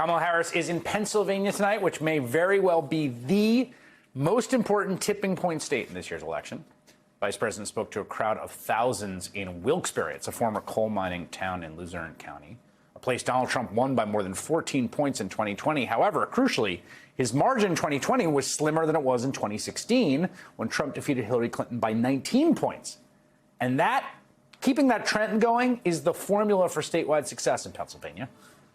Kamala Harris is in Pennsylvania tonight, which may very well be the most important tipping point state in this year's election. Vice President spoke to a crowd of thousands in Wilkes-Barre. It's a former coal mining town in Luzerne County, a place Donald Trump won by more than 14 points in 2020. However, crucially, his margin in 2020 was slimmer than it was in 2016 when Trump defeated Hillary Clinton by 19 points. And keeping that trend going is the formula for statewide success in Pennsylvania.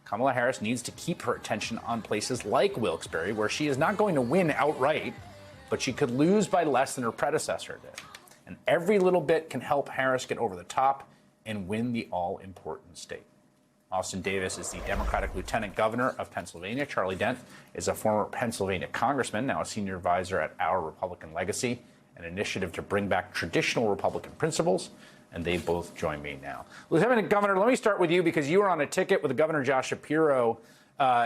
Kamala Harris needs to keep her attention on places like Wilkes-Barre, where she is not going to win outright, but she could lose by less than her predecessor did. And every little bit can help Harris get over the top and win the all-important state. Austin Davis is the Democratic Lieutenant Governor of Pennsylvania. Charlie Dent is a former Pennsylvania congressman, now a senior advisor at Our Republican Legacy, an initiative to bring back traditional Republican principles. And they both join me now. Lieutenant Governor, let me start with you because you were on a ticket with Governor Josh Shapiro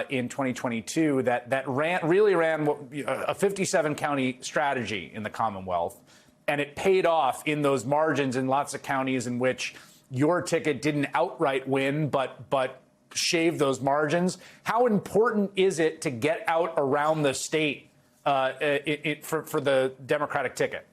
in 2022 that really ran a 57-county strategy in the Commonwealth. And it paid off in those margins in lots of counties in which your ticket didn't outright win, but shaved those margins. How important is it to get out around the state for the Democratic ticket?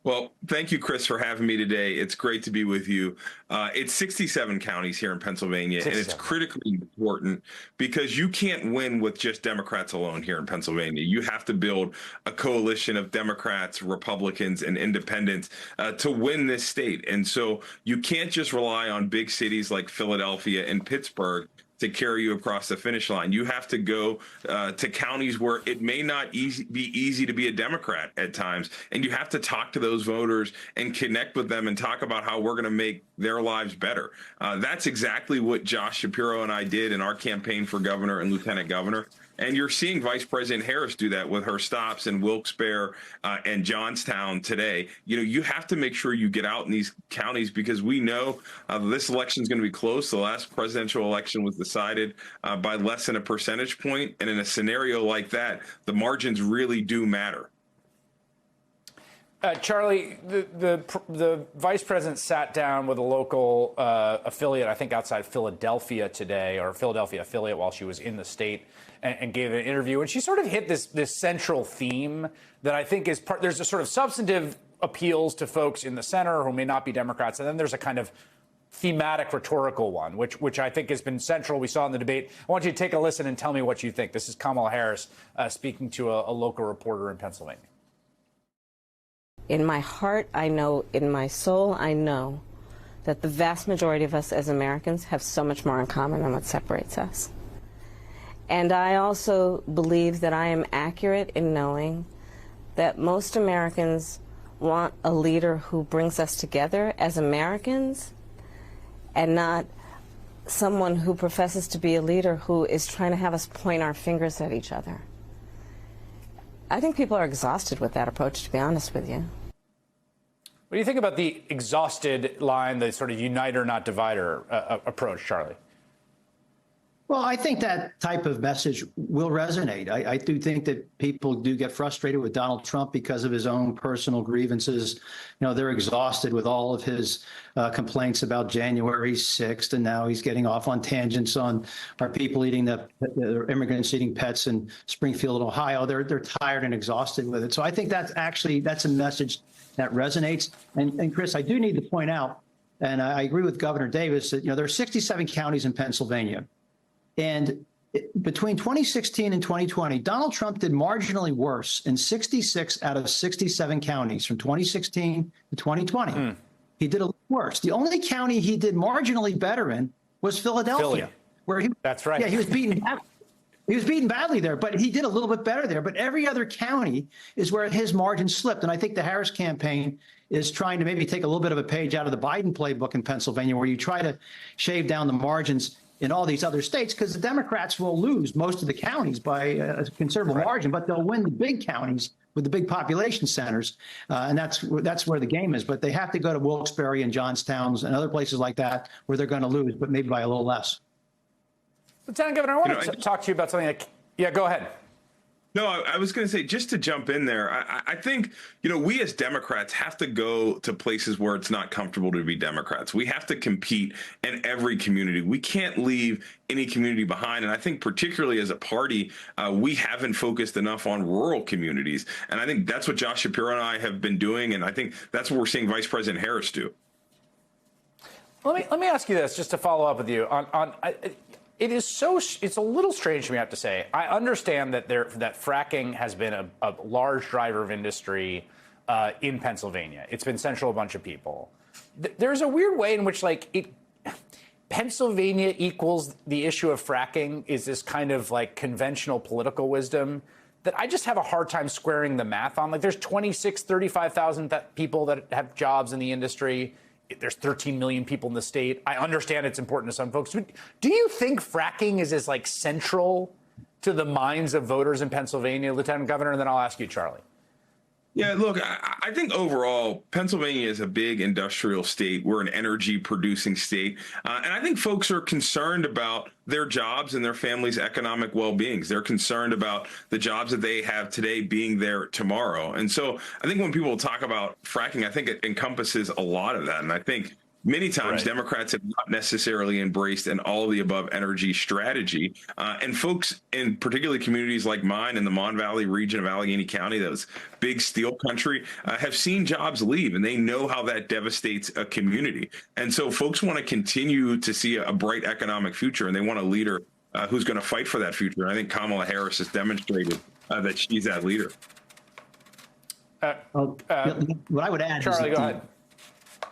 Well, thank you, Chris, for having me today. It's great to be with you. It's 67 counties here in Pennsylvania, and it's critically important because you can't win with just Democrats alone here in Pennsylvania. You have to build a coalition of Democrats, Republicans, and independents to win this state. And so you can't just rely on big cities like Philadelphia and Pittsburgh to carry you across the finish line. You have to go to counties where it may not be easy to be a Democrat at times. And you have to talk to those voters and connect with them and talk about how we're going to make their lives better. That's exactly what Josh Shapiro and I did in our campaign for governor and lieutenant governor. And you're seeing Vice President Harris do that with her stops in Wilkes-Barre and Johnstown today. You know, you have to make sure you get out in these counties because we know this election is going to be close. The last presidential election was decided by less than a percentage point. And in a scenario like that, the margins really do matter. Charlie, the vice president sat down with a local affiliate, I think outside Philadelphia today, or Philadelphia affiliate while she was in the state, and gave an interview. And she sort of hit this central theme that I think is there's a sort of substantive appeals to folks in the center who may not be Democrats. And then there's a kind of thematic rhetorical one, which I think has been central. We saw in the debate. I want you to take a listen and tell me what you think. This is Kamala Harris speaking to a local reporter in Pennsylvania. In my heart, I know, in my soul, I know that the vast majority of us as Americans have so much more in common than what separates us. And I also believe that I am accurate in knowing that most Americans want a leader who brings us together as Americans and not someone who professes to be a leader who is trying to have us point our fingers at each other. I think people are exhausted with that approach, to be honest with you. What do you think about the exhausted line, the sort of uniter, not divider approach, Charlie? Well, I think that type of message will resonate. I do think that people do get frustrated with Donald Trump because of his own personal grievances. You know, they're exhausted with all of his complaints about January 6th, and now he's getting off on tangents on our people eating the immigrants eating pets in Springfield, Ohio. They're tired and exhausted with it. So I think that's a message that resonates. And Chris, I do need to point out, and I agree with Governor Davis, that there are 67 counties in Pennsylvania. And between 2016 and 2020, Donald Trump did marginally worse in 66 out of 67 counties from 2016 to 2020. He did a little worse. The only county he did marginally better in was Philadelphia, where that's right. Yeah, he was beaten. He was beaten badly there, but he did a little bit better there. But every other county is where his margin slipped. And I think the Harris campaign is trying to maybe take a little bit of a page out of the Biden playbook in Pennsylvania, where you try to shave down the margins in all these other states, because the Democrats will lose most of the counties by a considerable margin, but they'll win the big counties with the big population centers. And that's where the game is. But they have to go to Wilkes-Barre and Johnstown and other places like that where they're going to lose, but maybe by a little less. Lieutenant Governor, I want to talk to you about something. Yeah, go ahead. No, I was going to say, just to jump in there, I think, we as Democrats have to go to places where it's not comfortable to be Democrats. We have to compete in every community. We can't leave any community behind. And I think particularly as a party, we haven't focused enough on rural communities. And I think that's what Josh Shapiro and I have been doing. And I think that's what we're seeing Vice President Harris do. Let me ask you this, just to follow up with you on it's a little strange to me, I have to say. I understand that fracking has been a large driver of industry in Pennsylvania. It's been central to a bunch of people. There's a weird way in which, Pennsylvania equals the issue of fracking is this kind of conventional political wisdom that I just have a hard time squaring the math on. There's 35,000 people that have jobs in the industry. There's 13 million people in the state. I understand it's important to some folks. But do you think fracking is as central to the minds of voters in Pennsylvania, Lieutenant Governor? And then I'll ask you, Charlie. Yeah, look, I think overall, Pennsylvania is a big industrial state. We're an energy producing state. And I think folks are concerned about their jobs and their families' economic well-beings. They're concerned about the jobs that they have today being there tomorrow. And so I think when people talk about fracking, I think it encompasses a lot of that. And I think many times Democrats have not necessarily embraced an all of the above energy strategy. And folks in particularly communities like mine in the Mon Valley region of Allegheny County, those big steel country, have seen jobs leave, and they know how that devastates a community. And so folks want to continue to see a bright economic future, and they want a leader who's going to fight for that future. And I think Kamala Harris has demonstrated that she's that leader. What I would add Charlie, is go ahead.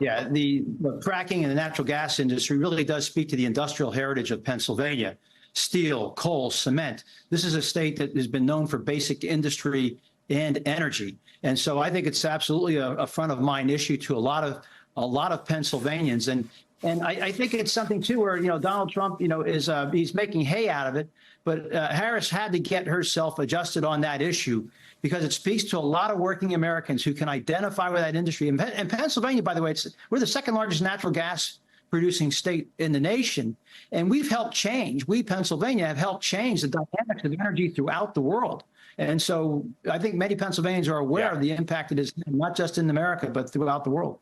Yeah, the fracking and the natural gas industry really does speak to the industrial heritage of Pennsylvania. Steel, coal, cement. This is a state that has been known for basic industry and energy. And so I think it's absolutely a front of mind issue to a lot of Pennsylvanians. And I think it's something too where, Donald Trump, is he's making hay out of it. But Harris had to get herself adjusted on that issue, because it speaks to a lot of working Americans who can identify with that industry. And Pennsylvania, by the way, we're the second largest natural gas producing state in the nation. And we, Pennsylvania, have helped change the dynamics of energy throughout the world. And so I think many Pennsylvanians are aware of the impact it is, not just in America, but throughout the world.